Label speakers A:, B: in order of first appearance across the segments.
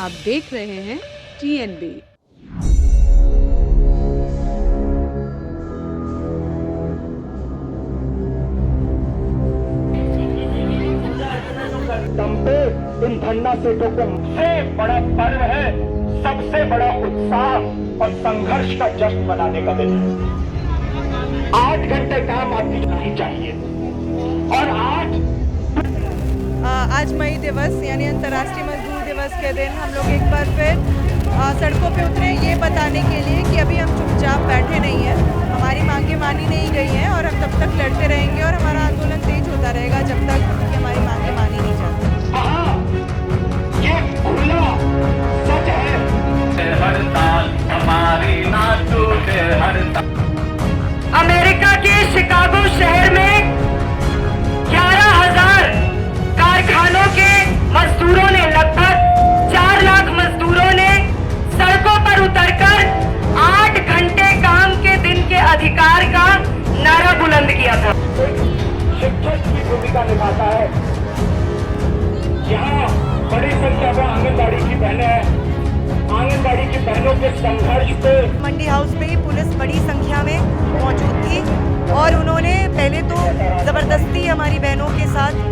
A: आप देख रहे हैं TNB।
B: इन धन्ना सेठों को सबसे बड़ा पर्व है, सबसे बड़ा उत्साह और संघर्ष का जश्न मनाने का दिन है। 8 घंटे काम आपकी नहीं चाहिए। और
C: आज मई दिवस यानी अंतर्राष्ट्रीय मजदूर दिवस के दिन हम लोग एक बार फिर सड़कों पे उतरे ये बताने के लिए कि अभी हम चुपचाप बैठे नहीं हैं, हमारी मांगें मानी नहीं गई हैं और हम तब तक लड़ते रहेंगे और हमारा आंदोलन तेज होता रहेगा जब तक कि हमारी मांगें मानी नहीं जाती।
B: ये खुला सच है। हड़ताल हमारी ना टूटे हड़ताल।
D: अमेरिका के शिकागो शहर में 11,000 कारखानों के मजदूरों ने, लगभग 4 लाख मजदूरों ने सड़कों पर उतरकर 8 घंटे काम के दिन के अधिकार का नारा बुलंद किया था।
B: शिक्षक की भूमिका निभाता है। यहाँ बड़ी संख्या में आंगनबाड़ी की बहनें हैं। आंगनबाड़ी की बहनों के संघर्ष पे
C: मंडी हाउस पे पुलिस बड़ी संख्या में मौजूद थी और उन्होंने पहले तो जबरदस्ती हमारी बहनों के साथ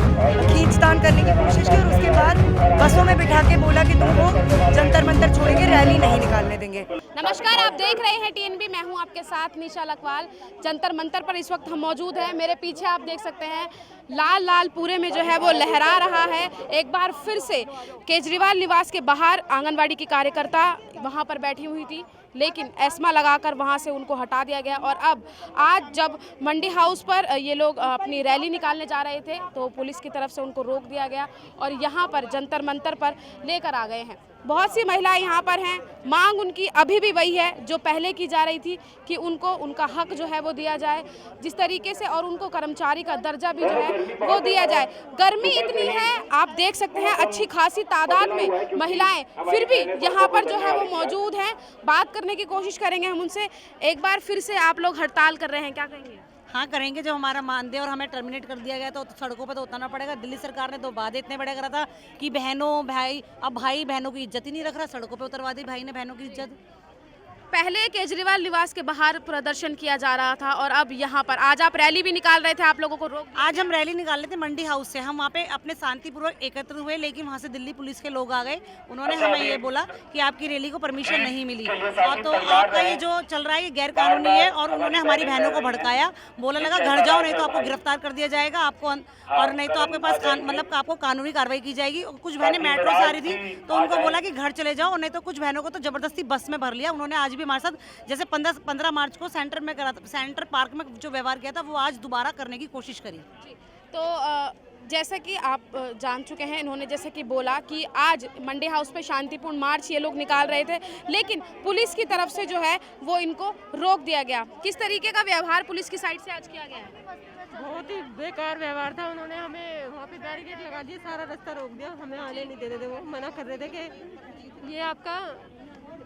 C: खींचतान करने की कोशिश की और उसके बाद बसों में बिठा के बोला कि तुमको जंतर मंतर छोड़ेंगे, रैली नहीं निकालने देंगे।
E: नमस्कार, आप देख रहे हैं TNB। मैं हूं आपके साथ निशा लखवाल। जंतर मंतर पर इस वक्त हम मौजूद हैं। मेरे पीछे आप देख सकते हैं लाल लाल पूरे में जो है वो लहरा रहा है। एक बार फिर से केजरीवाल निवास के बाहर आंगनवाड़ी की कार्यकर्ता वहां पर बैठी हुई थी, लेकिन एस्मा लगाकर वहां से उनको हटा दिया गया। और अब आज जब मंडी हाउस पर ये लोग अपनी रैली निकालने जा रहे थे तो पुलिस की तरफ से उनको रोक दिया गया और यहाँ पर जंतर मंतर पर लेकर आ गए हैं। बहुत सी महिलाएं यहाँ पर हैं। मांग उनकी अभी भी वही है जो पहले की जा रही थी कि उनको उनका हक जो है वो दिया जाए जिस तरीके से, और उनको कर्मचारी का दर्जा भी जो है वो दिया जाए। गर्मी इतनी है, आप देख सकते हैं अच्छी खासी तादाद में महिलाएं फिर भी यहाँ पर जो है वो मौजूद हैं। बात करने की कोशिश करेंगे हम उनसे। एक बार फिर से आप लोग हड़ताल कर रहे हैं, क्या कहेंगे?
F: हाँ करेंगे, जब हमारा मानदेय और हमें टर्मिनेट कर दिया गया तो सड़कों पे तो उतरना पड़ेगा। दिल्ली सरकार ने तो वादे इतने बड़े करा था कि बहनों भाई, अब भाई बहनों की इज्जत ही नहीं रख रहा, सड़कों पे उतरवा दी भाई ने बहनों की इज्जत।
E: पहले केजरीवाल निवास के बाहर प्रदर्शन किया जा रहा था और अब यहाँ पर आज आप रैली भी निकाल रहे थे, आप लोगों को रोक।
F: आज हम रैली निकाल रहे थे मंडी हाउस से। हम वहाँ पे अपने शांतिपूर्वक एकत्र हुए, लेकिन वहाँ से दिल्ली पुलिस के लोग आ गए। उन्होंने हमें ये बोला कि आपकी रैली को परमिशन नहीं मिली और तो आपका ये जो चल रहा है ये गैर कानूनी है। और उन्होंने हमारी बहनों को भड़काया, बोला लगा घर जाओ नहीं तो आपको गिरफ्तार कर दिया जाएगा, आपको और नहीं तो आपके पास मतलब आपको कानूनी कार्रवाई की जाएगी। कुछ बहनें मेट्रो से आ रही थी तो उनको बोला कि घर चले जाओ, नहीं तो कुछ बहनों को तो जबरदस्ती बस में भर लिया। उन्होंने आज भी हमारे साथ जैसे 15 मार्च को सेंटर में करा था, सेंटर पार्क में जो व्यवहार किया था वो आज दोबारा करने की कोशिश करी।
E: तो जैसा कि आप जान चुके हैं, इन्होंने जैसे कि बोला कि आज मंडी हाउस पे शांतिपूर्ण मार्च ये लोग निकाल रहे थे, लेकिन पुलिस की तरफ से जो है वो इनको रोक दिया गया। किस तरीके का व्यवहार पुलिस की साइड से आज किया गया है?
G: बहुत ही बेकार व्यवहार था। उन्होंने हमें वहाँ पे बैरिकेड लगा दिए, सारा रास्ता रोक दिया, हमें आने नहीं दे रहे थे। वो मना कर रहे थे कि ये आपका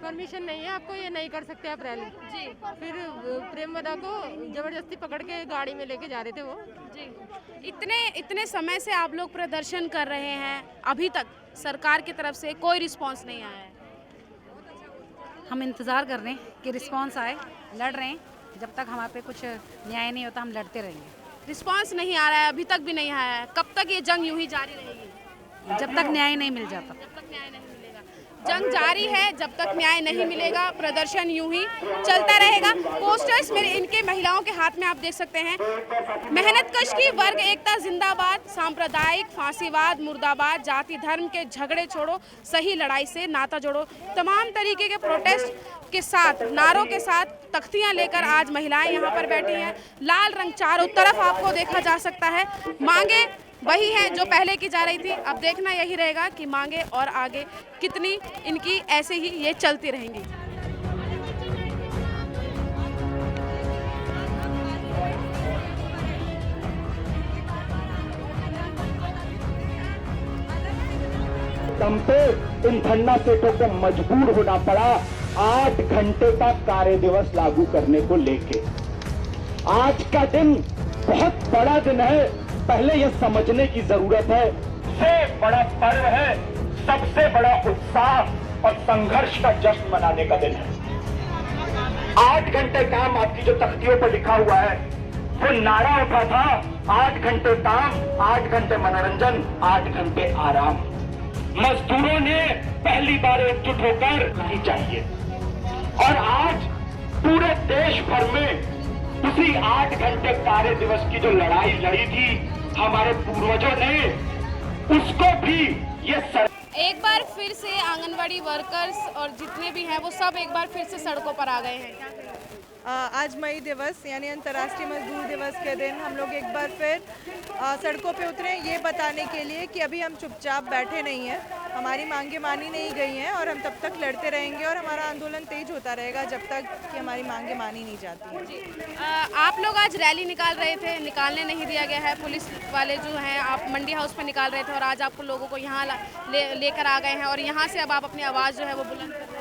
G: परमिशन नहीं है, आपको ये नहीं कर सकते आप रैली जी। फिर प्रेमवदा को जबरदस्ती पकड़ के गाड़ी में लेके जा रहे थे वो जी। इतने समय से आप लोग प्रदर्शन कर रहे हैं, अभी तक सरकार की तरफ से कोई रिस्पांस नहीं आया है।
F: हम इंतज़ार कर रहे हैं कि रिस्पांस आए, लड़ रहे हैं। जब तक हमारे पे कुछ न्याय नहीं होता हम लड़ते रहेंगे।
E: रिस्पांस नहीं आ रहा है, अभी तक भी नहीं आया है। कब तक ये जंग यूं ही जारी रहेगी?
F: जब तक न्याय नहीं मिल जाता।
E: जब तक न्याय नहीं मिलेगा। जंग जारी है, जब तक न्याय नहीं मिलेगा प्रदर्शन यूं ही चलता रहेगा। पोस्टर्स मेरे इनके महिलाओं के हाथ में आप देख सकते हैं। मेहनतकश की वर्ग एकता जिंदाबाद, सांप्रदायिक फांसीवाद मुर्दाबाद, जाति धर्म के झगड़े छोड़ो, सही लड़ाई से नाता जोड़ो। तमाम तरीके के प्रोटेस्ट के साथ, नारों के साथ तख्तियां लेकर आज महिलाएं यहाँ पर बैठी हैं। लाल रंग चारों तरफ आपको देखा जा सकता है। मांगे वही है जो पहले की जा रही थी। अब देखना यही रहेगा कि मांगे और आगे कितनी इनकी ऐसे ही ये चलती रहेंगी।
B: दम पे इन धन्ना सेठों को मजबूर होना पड़ा 8 घंटे का कार्य दिवस लागू करने को लेके। आज का दिन बहुत बड़ा दिन है, पहले यह समझने की जरूरत है। सबसे बड़ा पर्व है, सबसे बड़ा उत्साह और संघर्ष का जश्न मनाने का दिन है। 8 घंटे काम आपकी जो तख्तियों पर लिखा हुआ है वो नारा उठा था 8 घंटे काम, 8 घंटे मनोरंजन, 8 घंटे आराम। मजदूरों ने पहली बार एकजुट होकर की चाहिए और आज पूरे देश भर में उसी 8 घंटे कार्य दिवस की जो लड़ाई लड़ी थी हमारे पूर्वजों ने, उसको भी ये
E: एक बार फिर से आंगनवाड़ी वर्कर्स और जितने भी हैं वो सब एक बार फिर से सड़कों पर आ गए हैं।
C: आज मई दिवस यानी अंतर्राष्ट्रीय मजदूर दिवस के दिन हम लोग एक बार फिर सड़कों पे उतरे ये बताने के लिए कि अभी हम चुपचाप बैठे नहीं हैं, हमारी मांगें मानी नहीं गई हैं और हम तब तक लड़ते रहेंगे और हमारा आंदोलन तेज होता रहेगा जब तक कि हमारी मांगें मानी नहीं जाती हैं।
E: आप लोग आज रैली निकाल रहे थे, निकालने नहीं दिया गया है, पुलिस वाले जो हैं आप मंडी हाउस पे निकाल रहे थे और आज आपको लोगों को यहाँ लेकर आ गए हैं और यहाँ से अब आप अपनी आवाज़ जो है वो बुलंद कर रहे हैं।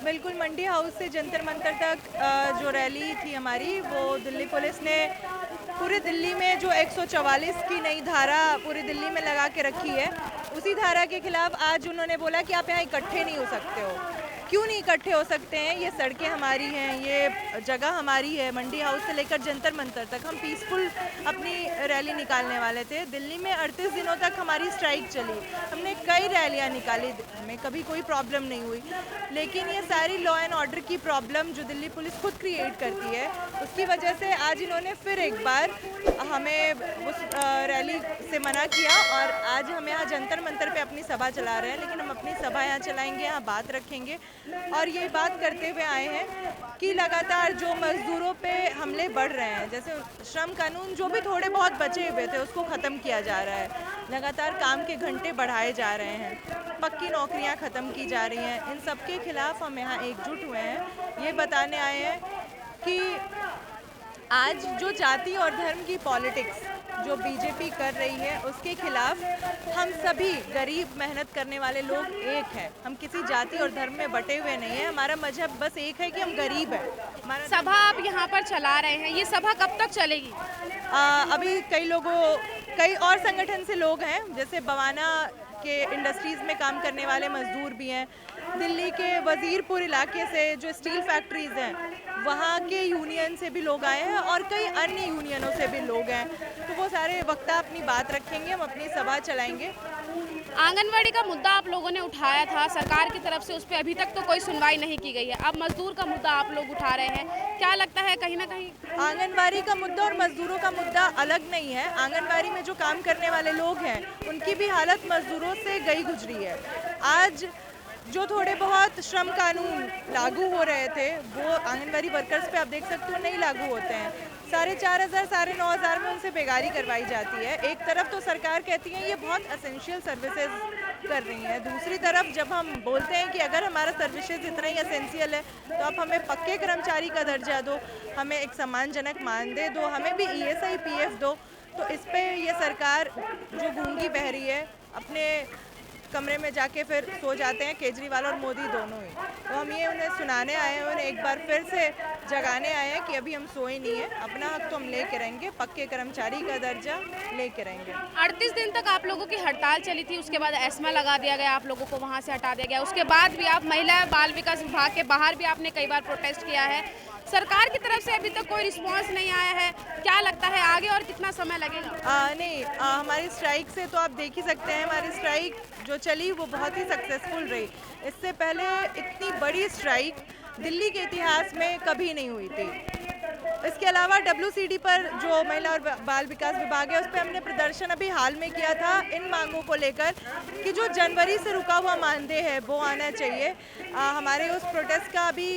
C: बिल्कुल, मंडी हाउस से जंतर मंतर तक जो रैली थी हमारी वो दिल्ली पुलिस ने पूरे दिल्ली में जो 144 की नई धारा पूरी दिल्ली में लगा के रखी है, उसी धारा के खिलाफ आज उन्होंने बोला कि आप यहाँ इकट्ठे नहीं हो सकते हो। क्यों नहीं इकट्ठे हो सकते हैं? ये सड़कें हमारी हैं, ये जगह हमारी है। मंडी हाउस से लेकर जंतर मंतर तक हम पीसफुल अपनी रैली निकालने वाले थे। दिल्ली में 38 दिनों तक हमारी स्ट्राइक चली, हमने कई रैलियां निकाली, हमें कभी कोई प्रॉब्लम नहीं हुई। लेकिन ये सारी लॉ एंड ऑर्डर की प्रॉब्लम जो दिल्ली पुलिस खुद क्रिएट करती है, उसकी वजह से आज इन्होंने फिर एक बार हमें उस रैली से मना किया और आज हम यहाँ जंतर मंतर पे अपनी सभा चला रहे हैं। लेकिन हम अपनी सभा यहाँ चलाएंगे, यहाँ बात रखेंगे और ये बात करते हुए आए हैं कि लगातार जो मजदूरों पे हमले बढ़ रहे हैं, जैसे श्रम कानून जो भी थोड़े बहुत बचे हुए थे उसको ख़त्म किया जा रहा है, लगातार काम के घंटे बढ़ाए जा रहे हैं, पक्की नौकरियां ख़त्म की जा रही हैं, इन सब के खिलाफ हम यहाँ एकजुट हुए हैं। ये बताने आए हैं कि आज जो जाति और धर्म की पॉलिटिक्स जो बीजेपी कर रही है उसके खिलाफ हम सभी गरीब मेहनत करने वाले लोग एक हैं। हम किसी जाति और धर्म में बटे हुए नहीं हैं, हमारा मजहब बस एक है कि हम गरीब हैं। हमारा
E: सभा आप यहाँ पर चला रहे हैं, ये सभा कब तक चलेगी?
C: अभी कई और संगठन से लोग हैं, जैसे बवाना के इंडस्ट्रीज़ में काम करने वाले मजदूर भी हैं, दिल्ली के वजीरपुर इलाके से जो स्टील फैक्ट्रीज़ हैं वहाँ के यूनियन से भी लोग आए हैं और कई अन्य यूनियनों से भी लोग हैं। तो वो सारे वक्ता अपनी बात रखेंगे, हम अपनी सभा चलाएंगे।
E: आंगनवाड़ी का मुद्दा आप लोगों ने उठाया था, सरकार की तरफ से उस पर अभी तक तो कोई सुनवाई नहीं की गई है। अब मजदूर का मुद्दा आप लोग उठा रहे हैं, क्या लगता है कहीं ना कहीं
C: आंगनवाड़ी का मुद्दा और मजदूरों का मुद्दा अलग नहीं है। आंगनवाड़ी में जो काम करने वाले लोग हैं उनकी भी हालत मजदूरों से गई गुजरी है। आज जो थोड़े बहुत श्रम कानून लागू हो रहे थे वो आंगनवाड़ी वर्कर्स पे आप देख सकते हो नहीं लागू होते हैं। 4,500 9,500 में उनसे बेगारी करवाई जाती है। एक तरफ तो सरकार कहती है ये बहुत एसेंशियल सर्विसेज कर रही है, दूसरी तरफ जब हम बोलते हैं कि अगर हमारा सर्विसेज इतना ही एसेंशियल है तो आप हमें पक्के कर्मचारी का दर्जा दो, हमें एक सम्मानजनक मानदेय दो, हमें भी ESI PF दो। तो इस पे ये सरकार जो गूंगी बह रही है, अपने कमरे में जाके फिर सो जाते हैं केजरीवाल और मोदी दोनों ही। तो हम ये उन्हें सुनाने आए हैं, उन्हें एक बार फिर से जगाने आए हैं कि अभी हम सोए नहीं हैं, अपना हक तो हम लेके रहेंगे, पक्के कर्मचारी का दर्जा लेके रहेंगे।
E: 38 दिन तक आप लोगों की हड़ताल चली थी, उसके बाद एस्मा लगा दिया गया, आप लोगों को वहाँ से हटा दिया गया। उसके बाद भी आप महिला बाल विकास विभाग के बाहर भी आपने कई बार प्रोटेस्ट किया है, सरकार की तरफ से अभी तक कोई रिस्पांस नहीं आया है। क्या लगता है आगे और कितना समय लगेगा?
C: नहीं, हमारी स्ट्राइक से तो आप देख ही सकते हैं, हमारी स्ट्राइक जो चली वो बहुत ही सक्सेसफुल रही। इससे पहले इतनी बड़ी स्ट्राइक दिल्ली के इतिहास में कभी नहीं हुई थी। इसके अलावा WCD पर जो महिला और बाल विकास विभाग है उस पर हमने प्रदर्शन अभी हाल में किया था इन मांगों को लेकर कि जो जनवरी से रुका हुआ मानदेय है वो आना चाहिए। हमारे उस प्रोटेस्ट का अभी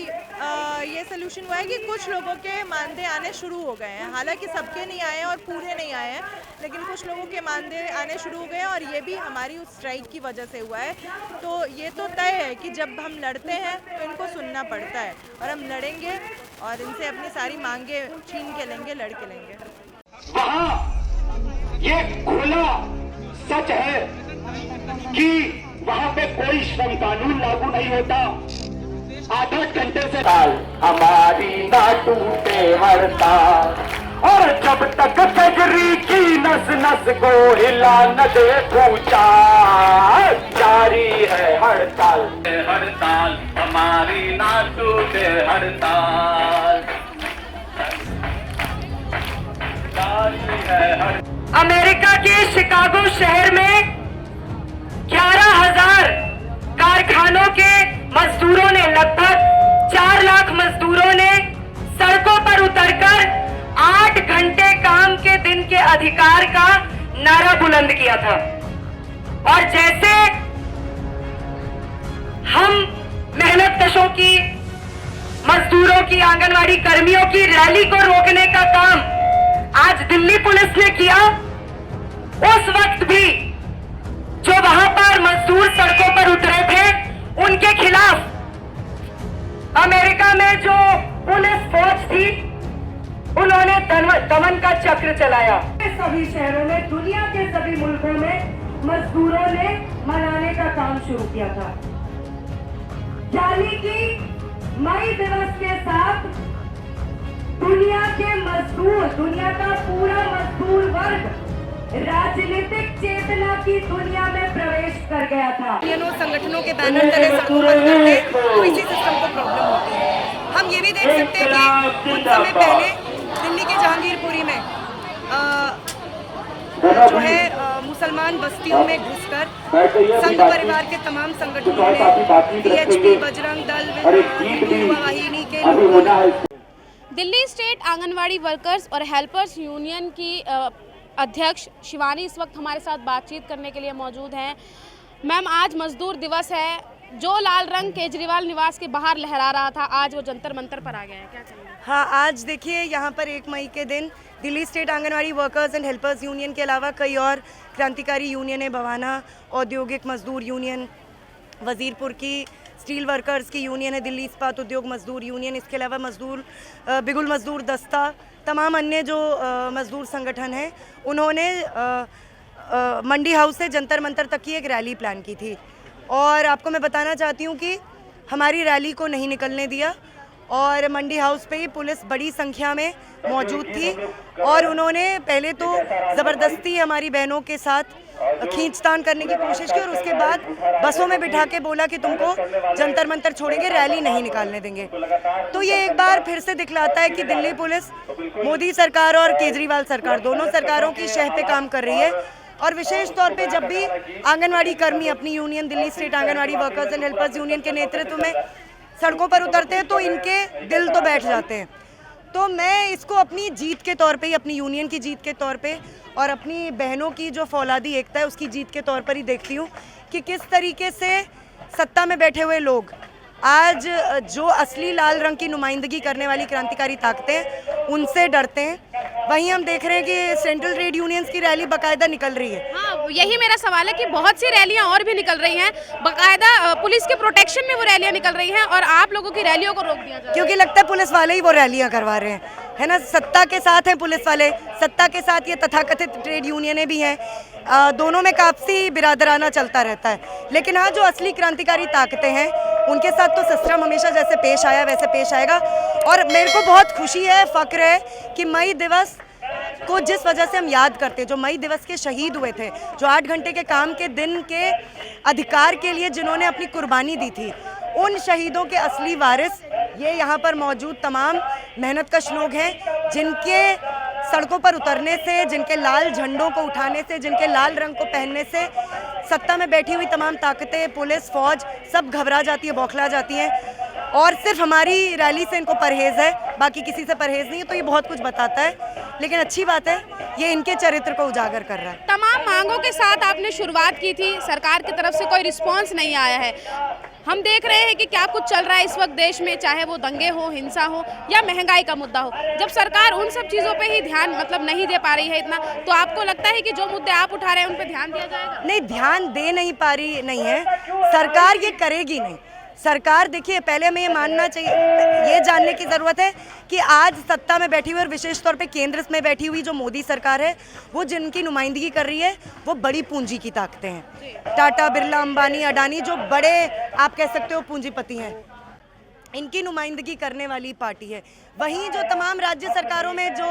C: ये सलूशन हुआ है कि कुछ लोगों के मानदेय आने शुरू हो गए हैं, हालांकि सबके नहीं आए हैं और पूरे नहीं आए हैं, लेकिन कुछ लोगों के मानदेय आने शुरू हो गए हैं और ये भी हमारी उस स्ट्राइक की वजह से हुआ है। तो ये तो तय है कि जब हम लड़ते हैं तो इनको सुनना पड़ता है और हम लड़ेंगे और इनसे अपनी सारी मांगे छीन के लेंगे, लड़ के लेंगे।
B: वहाँ ये खुला सच है कि वहाँ पे कोई श्रम कानून लागू नहीं होता। 8 घंटे से हमारी ना टूटे हड़ताल, और जब तक कजरी की नस नस को हिला न दे पूछा जारी है हड़ताल, हड़ताल हमारी ना टूटे, हड़ताल जारी है हड़ताल।
D: अमेरिका के शिकागो शहर में 11,000 कारखानों के मजदूरों ने, लगभग 4 लाख मजदूरों ने सड़कों पर उतरकर 8 घंटे काम के दिन के अधिकार का नारा बुलंद किया था। और जैसे हम मेहनतकशों की, मजदूरों की, आंगनवाड़ी कर्मियों की रैली को रोकने का काम आज दिल्ली पुलिस ने किया, उस वक्त भी जो वहां पर मजदूर सड़कों पर उतरे थे उनके खिलाफ अमेरिका में जो पुलिस फौज थी उन्होंने दमन का चक्र चलाया। सभी शहरों में, दुनिया के सभी मुल्कों में मजदूरों ने मनाने का काम शुरू किया था। यानी कि मई दिवस के साथ दुनिया के मजदूर, दुनिया का पूरा मजदूर वर्ग राजनीतिक चेतना की दुनिया में प्रवेश कर गया था।
C: यूनियनों संगठनों के बैनर तले सड़कों पर उतरते तो इसी सिस्टम को प्रॉब्लम होती है। हम ये भी देख सकते हैं कि कुछ समय पहले दिल्ली के जहांगीरपुरी में जो है मुसलमान बस्तियों में घुसकर संघ परिवार के तमाम संगठनों ने, टीएचपी, बजरंग दल, युवा वाहिनी के लोगों ने,
E: दिल्ली स्टेट आंगनवाड़ी वर्कर्स और हेल्पर्स यूनियन की अध्यक्ष शिवानी इस वक्त हमारे साथ बातचीत करने के लिए मौजूद हैं। मैम, आज मजदूर दिवस है, जो लाल रंग केजरीवाल निवास के बाहर लहरा रहा था आज वो जंतर मंतर पर आ गया है, क्या कहेंगे?
C: हाँ, आज देखिए यहाँ पर 1 मई के दिन Delhi state anganwadi workers and helpers union के अलावा कई और क्रांतिकारी यूनियनें, भवाना औद्योगिक मजदूर यूनियन, वजीरपुर की स्टील वर्कर्स की यूनियन है, दिल्ली इस्पात उद्योग मजदूर यूनियन, इसके अलावा बिगुल मजदूर दस्ता, तमाम अन्य जो मजदूर संगठन हैं, उन्होंने मंडी हाउस से जंतर मंतर तक की एक रैली प्लान की थी। और आपको मैं बताना चाहती हूँ कि हमारी रैली को नहीं निकलने दिया और मंडी हाउस पे ही पुलिस बड़ी संख्या में मौजूद थी और उन्होंने पहले तो ज़बरदस्ती हमारी बहनों के साथ खींचतान करने की कोशिश की और उसके बाद बसों में बिठा के बोला कि तुमको जंतर मंतर छोड़ेंगे, रैली नहीं निकालने देंगे। तो ये एक बार फिर से दिखलाता है कि दिल्ली पुलिस मोदी सरकार और केजरीवाल सरकार, दोनों सरकारों की शह पे काम कर रही है। और विशेष तौर पे जब भी आंगनवाड़ी कर्मी अपनी union, Delhi state anganwadi workers and helpers union के नेतृत्व में सड़कों पर उतरते हैं तो इनके दिल तो बैठ जाते हैं। तो मैं इसको अपनी जीत के तौर पे ही, अपनी यूनियन की जीत के तौर पे और अपनी बहनों की जो फौलादी एकता है उसकी जीत के तौर पर ही देखती हूँ कि किस तरीके से सत्ता में बैठे हुए लोग आज जो असली लाल रंग की नुमाइंदगी करने वाली क्रांतिकारी ताकतें उनसे डरते हैं। वहीं हम देख रहे हैं कि सेंट्रल ट्रेड यूनियंस की रैली बाकायदा निकल रही है।
E: हाँ, यही मेरा सवाल है कि बहुत सी रैलियां और भी निकल रही हैं, बाकायदा पुलिस के प्रोटेक्शन में वो रैलियां निकल रही हैं और आप लोगों की रैलियों को रोक दिया जा रहा है।
C: क्योंकि लगता है पुलिस वाले ही वो रैलियां करवा रहे हैं, है ना। सत्ता के साथ हैं पुलिस वाले, सत्ता के साथ ये तथाकथित ट्रेड यूनियनें भी हैं, दोनों में काफ़ी बिरादराना चलता रहता है। लेकिन हाँ, जो असली क्रांतिकारी ताकतें हैं उनके साथ तो सिस्टम हमेशा जैसे पेश आया वैसे पेश आएगा। और मेरे को बहुत खुशी है, फ़ख्र है कि मई दिवस को जिस वजह से हम याद करते हैं, जो मई दिवस के शहीद हुए थे, जो 8 घंटे के काम के दिन के अधिकार के लिए जिन्होंने अपनी कुर्बानी दी थी, उन शहीदों के असली वारिस ये यहाँ पर मौजूद तमाम मेहनतकश लोग हैं, जिनके सड़कों पर उतरने से, जिनके लाल झंडों को उठाने से, जिनके लाल रंग को पहनने से सत्ता में बैठी हुई तमाम ताकतें, पुलिस, फौज सब घबरा जाती है, बौखला जाती हैं। और सिर्फ हमारी रैली से इनको परहेज़ है, बाकी किसी से परहेज़ नहीं है। तो ये बहुत कुछ बताता है, लेकिन अच्छी बात है, ये इनके चरित्र को उजागर कर रहा है।
E: तमाम मांगों के साथ आपने शुरुआत की थी, सरकार की तरफ से कोई रिस्पॉन्स नहीं आया है। हम देख रहे हैं कि क्या कुछ चल रहा है इस वक्त देश में, चाहे वो दंगे हो, हिंसा हो या महंगाई का मुद्दा हो। जब सरकार उन सब चीज़ों पे ही ध्यान नहीं दे पा रही है इतना, तो आपको लगता है कि जो मुद्दे आप उठा रहे हैं उन पे ध्यान दिया जाएगा?
C: नहीं, ध्यान दे नहीं पा रही नहीं है सरकार, ये करेगी नहीं। सरकार, देखिए, पहले हमें ये मानना चाहिए, ये जानने की ज़रूरत है कि आज सत्ता में बैठी हुई और विशेष तौर पे केंद्र में बैठी हुई जो मोदी सरकार है, वो जिनकी नुमाइंदगी कर रही है वो बड़ी पूंजी की ताकतें हैं। टाटा, बिरला, अंबानी, अडानी, जो बड़े आप कह सकते हो पूंजीपति हैं, इनकी नुमाइंदगी करने वाली पार्टी है। वहीं जो तमाम राज्य सरकारों में जो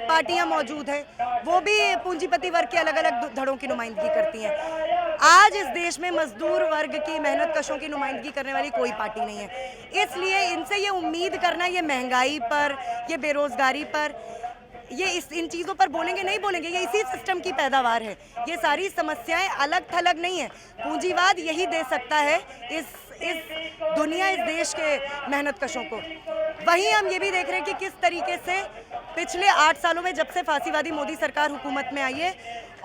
C: पार्टियां मौजूद हैं वो भी पूंजीपति वर्ग के अलग अलग धड़ों की नुमाइंदगी करती हैं। आज इस देश में मजदूर वर्ग की, मेहनत कशों की नुमाइंदगी करने वाली कोई पार्टी नहीं है। इसलिए इनसे ये उम्मीद करना, ये महंगाई पर, ये बेरोजगारी पर, ये इन चीज़ों पर बोलेंगे, नहीं बोलेंगे। ये इसी सिस्टम की पैदावार है। ये सारी समस्याएं अलग थलग नहीं है। पूंजीवाद यही दे सकता है इस दुनिया, इस देश के मेहनत कशों को। वहीं हम ये भी देख रहे हैं कि किस तरीके से पिछले 8 सालों में, जब से फांसीवादी मोदी सरकार हुकूमत में आई है,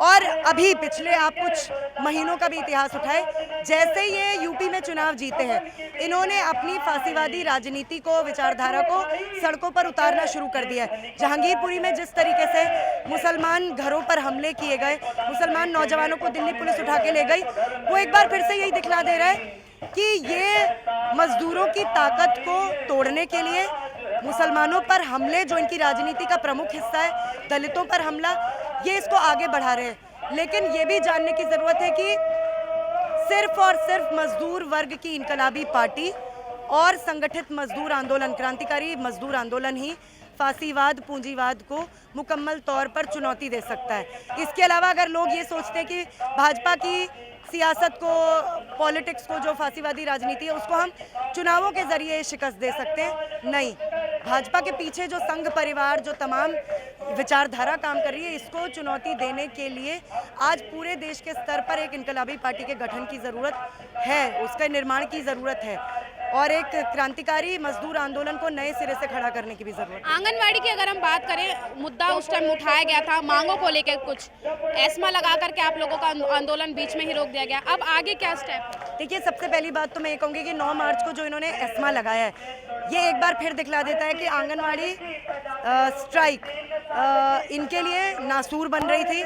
C: और अभी पिछले आप कुछ महीनों का भी इतिहास उठाए, जैसे ये यूपी में चुनाव जीते हैं, इन्होंने अपनी फांसीवादी राजनीति को, विचारधारा को सड़कों पर उतारना शुरू कर दिया है। जहांगीरपुरी में जिस तरीके से मुसलमान घरों पर हमले किए गए, मुसलमान नौजवानों को दिल्ली पुलिस उठा के ले गई, वो एक बार फिर से यही दिखला दे रहा है कि ये मजदूरों की ताकत को तोड़ने के लिए मुसलमानों पर हमले, जो इनकी राजनीति का प्रमुख हिस्सा है, दलितों पर हमला, ये इसको आगे बढ़ा रहे हैं। लेकिन ये भी जानने की ज़रूरत है कि सिर्फ और सिर्फ मजदूर वर्ग की इनकलाबी पार्टी और संगठित मजदूर आंदोलन, क्रांतिकारी मजदूर आंदोलन ही फांसीवाद, पूंजीवाद को मुकम्मल तौर पर चुनौती दे सकता है। इसके अलावा अगर लोग ये सोचते हैं कि भाजपा की सियासत को, पॉलिटिक्स को, जो फांसीवादी राजनीति है, उसको हम चुनावों के जरिए शिकस्त दे सकते हैं, नहीं। भाजपा के पीछे जो संघ परिवार, जो तमाम विचारधारा काम कर रही है, इसको चुनौती देने के लिए आज पूरे देश के स्तर पर एक इनकलाबी पार्टी के गठन की ज़रूरत है, उसके निर्माण की ज़रूरत है, और एक क्रांतिकारी मजदूर आंदोलन को नए सिरे से खड़ा करने की भी जरूरत है।
E: आंगनवाड़ी की अगर हम बात करें, मुद्दा उस टाइम उठाया गया था मांगों को लेकर, कुछ एस्मा लगा करके आप लोगों का आंदोलन बीच में ही रोक दिया गया। अब आगे क्या स्टेप?
C: देखिए, सबसे पहली बात तो मैं ये कहूँगी कि 9 मार्च को जो इन्होंने एस्मा लगाया है, ये एक बार फिर दिखला देता है कि आंगनवाड़ी स्ट्राइक इनके लिए नासूर बन रही थी,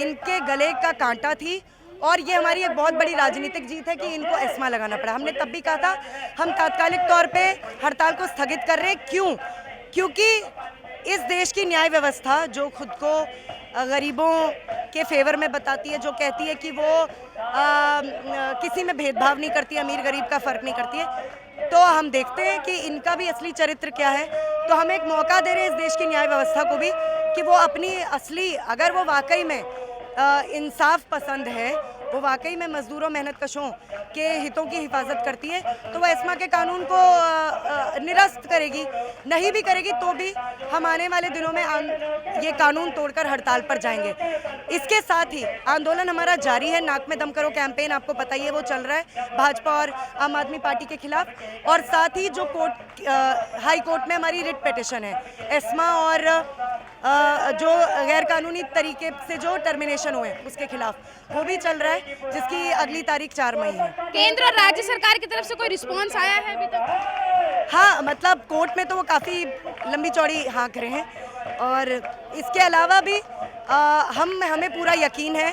C: इनके गले का कांटा थी, और ये हमारी एक बहुत बड़ी राजनीतिक जीत है कि इनको एस्मा लगाना पड़ा। हमने तब भी कहा था हम तात्कालिक तौर पे हड़ताल को स्थगित कर रहे हैं। क्यों? क्योंकि इस देश की न्याय व्यवस्था, जो खुद को गरीबों के फेवर में बताती है, जो कहती है कि वो किसी में भेदभाव नहीं करती, अमीर गरीब का फ़र्क नहीं करती है, तो हम देखते हैं कि इनका भी असली चरित्र क्या है। तो हम एक मौका दे रहे हैं इस देश की न्याय व्यवस्था को भी कि वो अपनी असली, अगर वो वाकई में इंसाफ पसंद है, वो वाकई में मजदूरों, मेहनत कशों के हितों की हिफाजत करती है, तो वह एस्मा के कानून को निरस्त करेगी। नहीं भी करेगी तो भी हम आने वाले दिनों में ये कानून तोड़कर हड़ताल पर जाएंगे। इसके साथ ही आंदोलन हमारा जारी है। नाक में दम करो कैंपेन, आपको पता ही है, वो चल रहा है भाजपा और आम आदमी पार्टी के खिलाफ। और साथ ही जो हाई कोर्ट में हमारी रिट पिटिशन है, एस्मा और जो गैर कानूनी तरीके से जो टर्मिनेशन हुए उसके खिलाफ, वो भी चल रहा है, जिसकी अगली तारीख 4 मई है।
E: केंद्र और राज्य सरकार की तरफ से कोई रिस्पॉन्स आया है अभी तक?
C: हाँ, मतलब कोर्ट में तो वो काफ़ी लंबी चौड़ी हाँक रहे हैं, और इसके अलावा भी हमें पूरा यकीन है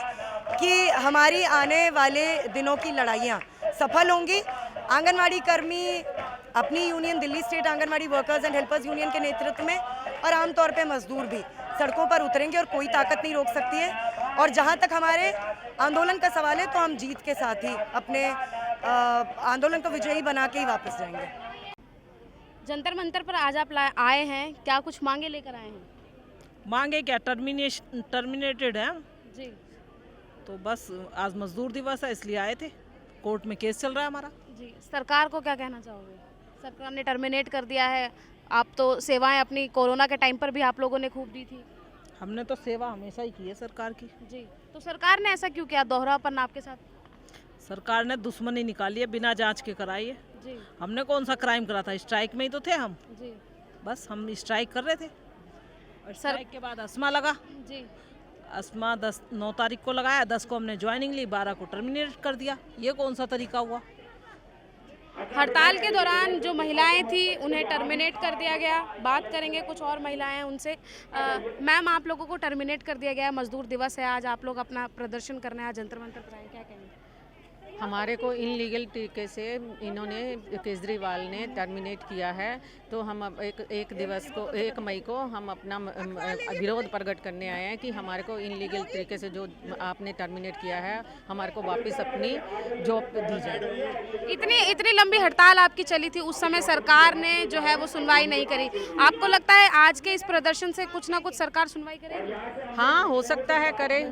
C: कि हमारी आने वाले दिनों की लड़ाइयाँ सफल होंगी। आंगनवाड़ी कर्मी अपनी union, Delhi state anganwadi workers and helpers union के नेतृत्व में, और आमतौर पे मजदूर भी सड़कों पर उतरेंगे, और कोई ताकत नहीं रोक सकती है। और जहाँ तक हमारे आंदोलन का सवाल है, तो हम जीत के साथ ही अपने आंदोलन को विजयी बना के ही वापस जाएंगे।
E: जंतर मंतर पर आज आप आए हैं, क्या कुछ मांगे लेकर आए हैं?
H: मांगे क्या, टर्मिनेटेड है
E: जी।
H: तो बस आज मजदूर दिवस है, इसलिए आए थे। कोर्ट में केस चल रहा है हमारा।
E: जी, सरकार को क्या कहना चाहोगे? सरकार ने टर्मिनेट कर दिया है, आप तो सेवाएं अपनी कोरोना के टाइम पर भी आप लोगों ने खूब दी थी।
H: हमने तो सेवा हमेशा ही की है सरकार की।
E: जी, तो सरकार ने ऐसा क्यों किया, दोहरापन आपके साथ?
H: सरकार ने दुश्मनी निकाली है, बिना जांच के कराई है।
E: जी
H: हमने कौन सा क्राइम करा था? स्ट्राइक में ही तो थे हम।
E: जी।
H: बस हम स्ट्राइक कर रहे थे, और स्ट्राइक के बाद अस्मा लगा।
E: जी।
H: अस्मा 9 तारीख को लगाया, 10 को हमने ज्वाइनिंग ली, 12 को टर्मिनेट कर दिया। ये कौन सा तरीका हुआ?
E: हड़ताल के दौरान जो महिलाएं थी उन्हें टर्मिनेट कर दिया गया। बात करेंगे कुछ और महिलाएं हैं उनसे। मैम, आप लोगों को टर्मिनेट कर दिया गया है, मजदूर दिवस है आज, आप लोग अपना प्रदर्शन करने आज जंतर मंतर पर आए, क्या कहेंगे?
I: हमारे को इनलीगल तरीके से इन्होंने, केजरीवाल ने टर्मिनेट किया है, तो हम अब 1 मई को हम अपना विरोध प्रकट करने आए हैं कि हमारे को इनलीगल तरीके से जो आपने टर्मिनेट किया है, हमारे को वापस अपनी जॉब दी जाए।
E: इतनी लंबी हड़ताल आपकी चली थी, उस समय सरकार ने जो है वो सुनवाई नहीं करी। आपको लगता है आज के इस प्रदर्शन से कुछ ना कुछ सरकार सुनवाई करेगी?
I: हाँ, हो सकता है करे।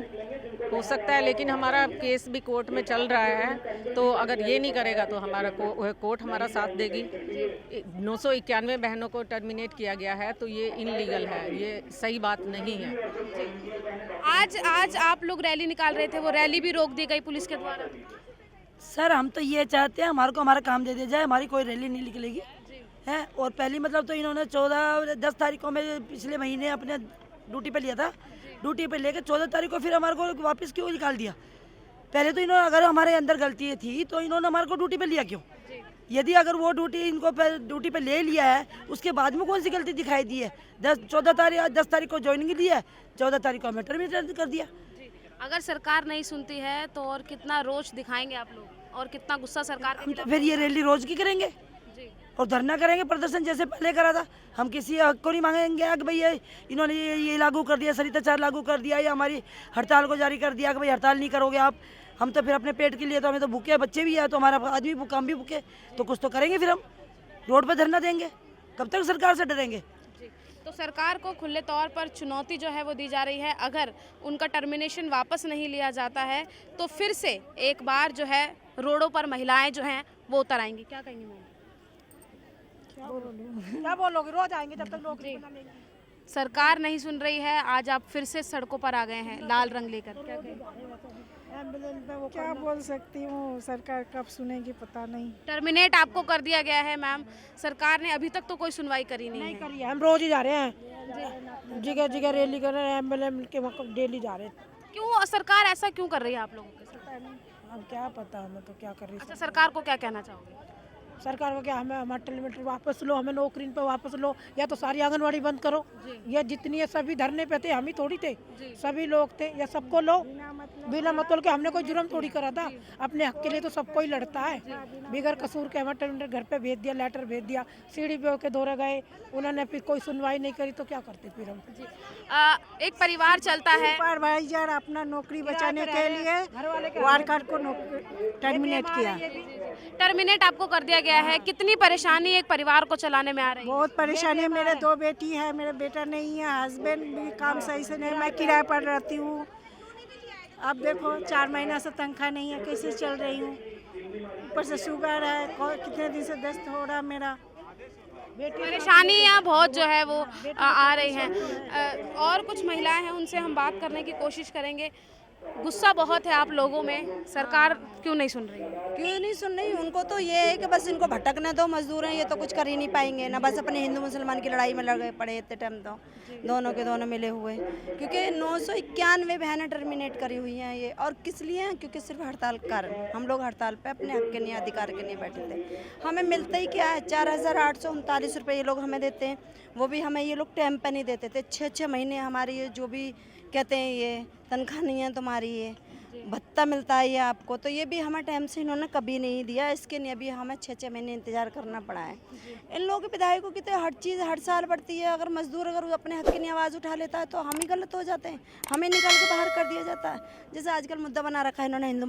I: हो सकता है, लेकिन हमारा केस भी कोर्ट में चल रहा है, तो अगर ये नहीं करेगा तो हमारा कोर्ट हमारा साथ देगी। 991 बहनों को टर्मिनेट किया गया है, तो ये इनलीगल है, ये सही बात नहीं है।
E: आज आप लोग रैली निकाल रहे थे, वो रैली भी रोक दी गई पुलिस के द्वारा।
J: सर हम तो ये चाहते हैं हमारे को हमारा काम दे दिया जाए, हमारी कोई रैली नहीं निकलेगी है। और पहली मतलब तो इन्होंने 10 तारीख को में पिछले महीने अपने ड्यूटी पे लिया था, ड्यूटी पे लेकर 14 तारीख को फिर हमारे को वापस क्यों निकाल दिया? पहले तो इन्होंने अगर हमारे अंदर गलती थी तो इन्होंने हमारे को ड्यूटी पे लिया क्यों? यदि अगर वो इनको ड्यूटी पे ले लिया है, उसके बाद में कौन सी गलती दिखाई दी है? 10 तारीख को ज्वाइनिंग दी है, 14 तारीख को हमें टर्मिनेट कर दिया।
E: अगर सरकार नहीं सुनती है तो और कितना रोष दिखाएंगे आप लोग, और कितना गुस्सा सरकार
J: हम तो फिर ये रैली रोज की करेंगे और धरना करेंगे, प्रदर्शन जैसे पहले करा था। हम किसी हक को नहीं मांगेंगे कि भाई इन्होंने ये लागू कर दिया, सरिता 4 लागू कर दिया, या हमारी हड़ताल को जारी कर दिया कि भाई हड़ताल नहीं करोगे आप। हम तो फिर अपने पेट के लिए, तो हमें तो भूखे बच्चे भी है, तो हमारा आदमी भूखा, हम भी भूखे, तो कुछ तो करेंगे। फिर हम रोड पर धरना देंगे, कब तक सरकार से डरेंगे?
E: तो सरकार को खुले तौर पर चुनौती जो है वो दी जा रही है, अगर उनका टर्मिनेशन वापस नहीं लिया जाता है तो फिर से एक बार जो है रोडों पर महिलाएं जो हैं वो उतर आएंगी। क्या कहेंगी मैम?
F: क्या बोलोगे? रोज आएंगे जब तक नौकरी ना मिलेगी।
E: सरकार नहीं सुन रही है, आज आप फिर से सड़कों पर आ गए हैं लाल रंग लेकर, क्या कहेंगे?
C: क्या बोल सकती हूँ, सरकार कब सुनेगी पता नहीं।
E: टर्मिनेट आपको कर दिया गया है मैम, सरकार ने अभी तक तो कोई सुनवाई करी नहीं
F: करी है। हम रोज ही जा रहे हैं, जगह जगह रैली कर रहे हैं, एम्बुलेंस के वक्त डेली जा रहे हैं।
E: क्यों सरकार ऐसा क्यों कर रही है आप लोगों के साथ?
F: हम क्या पता, हमें तो क्या कर रही है।
E: अच्छा, सरकार को क्या कहना चाहोगे?
F: सरकार को क्या, हमें हमारा टर्मिनेट वापस लो, हमें नौकरी पे वापस लो, या तो सारी आंगनवाड़ी बंद करो। ये जितनी है सभी धरने पे थे, हम ही थोड़ी थे, सभी लोग थे, या सबको लो बिना मतलब के। हमने कोई जुर्म थोड़ी करा था, अपने हक के लिए तो सबको ही लड़ता है। बिगर कसूर के हमें टर्मिनेट घर पे भेज दिया, लेटर भेज दिया, सीढ़ी पे होके दौरे गए, उन्होंने फिर कोई सुनवाई नहीं करी, तो क्या करते फिर हम?
E: एक परिवार चलता है,
C: सुपरवाइजर अपना नौकरी बचाने के लिए वार्ड कार्ड को टर्मिनेट किया।
E: टर्मिनेट आपको कर दिया गया है, कितनी परेशानी एक परिवार को चलाने में आ रही है?
C: बहुत परेशानी है। मेरे 2 बेटी है, मेरा बेटा नहीं है, हस्बैंड भी काम सही से नहीं, मैं किराए पर रहती हूँ। अब देखो 4 महीना से तनख्वाह नहीं है, कैसे चल रही हूँ। ऊपर से शुगर है, कितने दिन से दस्त हो रहा मेरा।
E: परेशानियाँ बहुत जो है वो आ रही हैं। और कुछ महिलाएं हैं, उनसे हम बात करने की कोशिश करेंगे। गुस्सा बहुत है आप लोगों में, सरकार क्यों नहीं सुन रही है?
K: क्यों नहीं सुन रही? उनको तो ये है कि बस इनको भटकने दो, मजदूर हैं ये तो कुछ कर ही नहीं पाएंगे ना, बस अपने हिंदू मुसलमान की लड़ाई में लड़ गए पड़े इतने टाइम तो दोनों के दोनों मिले हुए। क्योंकि 991 बहनें टर्मिनेट करी हुई हैं ये, और किस लिए हैं? क्योंकि सिर्फ हड़ताल कारण। हम लोग हड़ताल पे अपने हक के नहीं, अधिकार के नहीं बैठे थे। हमें मिलता ही क्या है? 4839 रुपये ये लोग हमें देते हैं, वो भी हमें ये लोग टाइम पे नहीं देते थे। 6 महीने हमारी ये जो भी कहते हैं ये तनख्वाह नहीं है तुम्हारी, ये भत्ता मिलता है ये आपको, तो ये भी हमें टाइम से इन्होंने कभी नहीं दिया। इसके लिए अभी हमें 6 महीने इंतजार करना पड़ा है। इन लोगों के विधायकों की तो हर चीज़ हर साल बढ़ती है। अगर मजदूर अगर अपने हक की नहीं आवाज़ उठा लेता है तो हम ही गलत हो जाते हैं, हमें निकाल के बाहर कर दिया जाता है। जैसे आजकल मुद्दा बना रखा है इन्होंने, हिंदू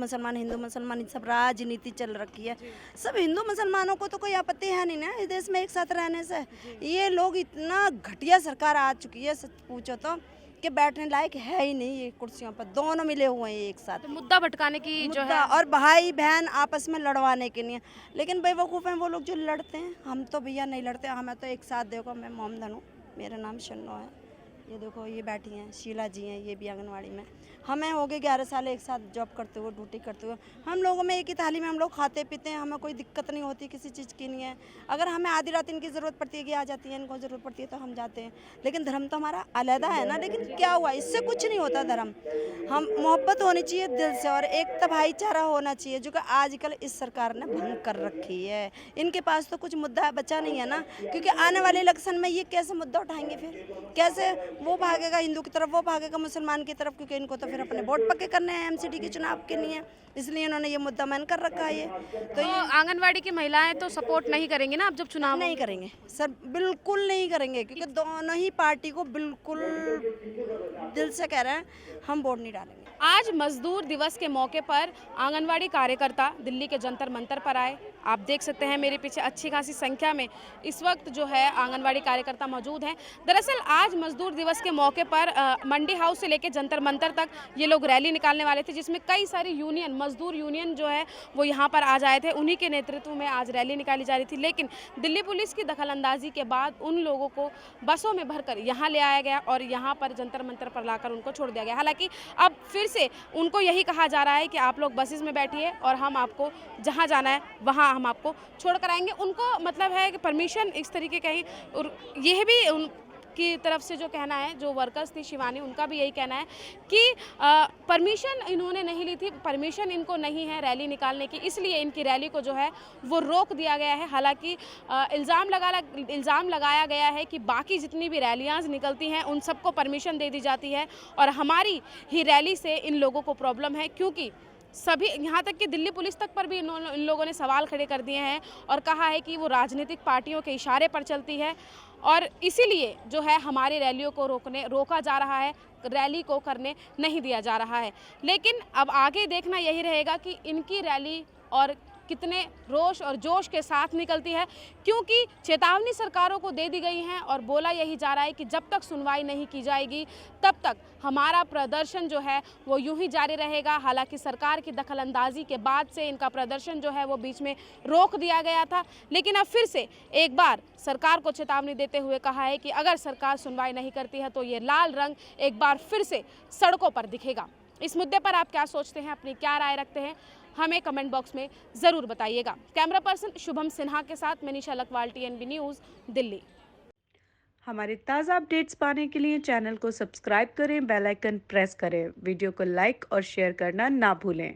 K: मुसलमान सब राजनीति चल रखी है। सब हिंदू मुसलमानों को तो कोई आपत्ति है नहीं ना इस देश में एक साथ रहने से। ये लोग इतना घटिया सरकार आ चुकी है, सच पूछो तो, कि बैठने लायक है ही नहीं ये कुर्सियों पर, दोनों मिले हुए हैं एक साथ।
E: तो मुद्दा भटकाने की जो है,
K: और भाई बहन आपस में लड़वाने के लिए। लेकिन बेवकूफ़ हैं वो लोग जो लड़ते हैं, हम तो भैया नहीं लड़ते। हमें तो एक साथ देखो, मैं मोमदन हूँ, मेरा नाम शन्नो है, ये देखो ये बैठी हैं शीला जी हैं, ये भी आंगनवाड़ी में। हमें हो गए 11 साल एक साथ जॉब करते हुए, ड्यूटी करते हुए। हम लोगों में एक ही थाली में हम लोग खाते पीते हैं, हमें कोई दिक्कत नहीं होती किसी चीज़ की नहीं है। अगर हमें आधी रात इनकी ज़रूरत पड़ती है कि आ जाती है, इनको ज़रूरत पड़ती है तो हम जाते हैं। लेकिन धर्म तो हमारा अलग है ना। लेकिन क्या हुआ, इससे कुछ नहीं होता धर्म। हम मोहब्बत होनी चाहिए दिल से, और एक तो भाईचारा होना चाहिए, जो कि आजकल इस सरकार ने भंग कर रखी है। इनके पास तो कुछ मुद्दा बचा नहीं है ना, क्योंकि आने वाले इलेक्शन में ये कैसे मुद्दा उठाएंगे? फिर कैसे वो भागेगा हिंदू की तरफ, वो भागेगा मुसलमान की तरफ, क्योंकि इनको तो फिर अपने वोट पक्के करने हैं एमसीडी के चुनाव के लिए। इसलिए इन्होंने ये मुद्दा मैन कर रखा है। तो ये
E: आंगनवाड़ी की महिलाएं तो सपोर्ट नहीं करेंगी ना अब जब चुनाव?
K: नहीं करेंगे सर, बिल्कुल नहीं करेंगे, क्योंकि दोनों ही पार्टी को बिल्कुल दिल से कह रहे हैं हम वोट नहीं डालेंगे।
E: आज मजदूर दिवस के मौके पर आंगनवाड़ी कार्यकर्ता दिल्ली के जंतर मंतर पर आए। आप देख सकते हैं मेरे पीछे अच्छी खासी संख्या में इस वक्त जो है आंगनवाड़ी कार्यकर्ता मौजूद हैं। दरअसल आज मजदूर दिवस के मौके पर मंडी हाउस से लेकर जंतर मंतर तक ये लोग रैली निकालने वाले थे, जिसमें कई सारी यूनियन, मजदूर यूनियन जो है वो यहाँ पर आज आए थे। उन्हीं के नेतृत्व में आज रैली निकाली जा रही थी, लेकिन दिल्ली पुलिस की दखलंदाजी के बाद उन लोगों को बसों में भरकर यहाँ ले आया गया और यहाँ पर जंतर मंतर पर लाकर उनको छोड़ दिया गया। हालांकि अब फिर से उनको यही कहा जा रहा है कि आप लोग बसेस में बैठिए और हम आपको जहाँ जाना है वहाँ हम आपको छोड़ कर आएंगे। उनको मतलब है कि परमिशन इस तरीके का ही, और यह भी उनकी तरफ से जो कहना है, जो वर्कर्स थी शिवानी, उनका भी यही कहना है कि परमिशन इन्होंने नहीं ली थी, परमिशन इनको नहीं है रैली निकालने की, इसलिए इनकी रैली को जो है वो रोक दिया गया है। हालांकि इल्ज़ाम लगाया गया है कि बाकी जितनी भी रैलियाँ निकलती हैं उन सबको परमिशन दे दी जाती है और हमारी ही रैली से इन लोगों को प्रॉब्लम है, क्योंकि सभी, यहाँ तक कि दिल्ली पुलिस तक पर भी इन लोगों ने सवाल खड़े कर दिए हैं और कहा है कि वो राजनीतिक पार्टियों के इशारे पर चलती है और इसीलिए जो है हमारी रैलियों को रोका जा रहा है, रैली को करने नहीं दिया जा रहा है। लेकिन अब आगे देखना यही रहेगा कि इनकी रैली और कितने रोष और जोश के साथ निकलती है, क्योंकि चेतावनी सरकारों को दे दी गई है और बोला यही जा रहा है कि जब तक सुनवाई नहीं की जाएगी तब तक हमारा प्रदर्शन जो है वो यूं ही जारी रहेगा। हालांकि सरकार की दखलंदाजी के बाद से इनका प्रदर्शन जो है वो बीच में रोक दिया गया था, लेकिन अब फिर से एक बार सरकार को चेतावनी देते हुए कहा है कि अगर सरकार सुनवाई नहीं करती है तो ये लाल रंग एक बार फिर से सड़कों पर दिखेगा। इस मुद्दे पर आप क्या सोचते हैं, अपनी क्या राय रखते हैं, हमें कमेंट बॉक्स में ज़रूर बताइएगा। कैमरा पर्सन शुभम सिन्हा के साथ मैं निशा लकवाल, TNB न्यूज़, दिल्ली।
A: हमारे ताज़ा अपडेट्स पाने के लिए चैनल को सब्सक्राइब करें, बेल आइकन प्रेस करें, वीडियो को लाइक और शेयर करना ना भूलें।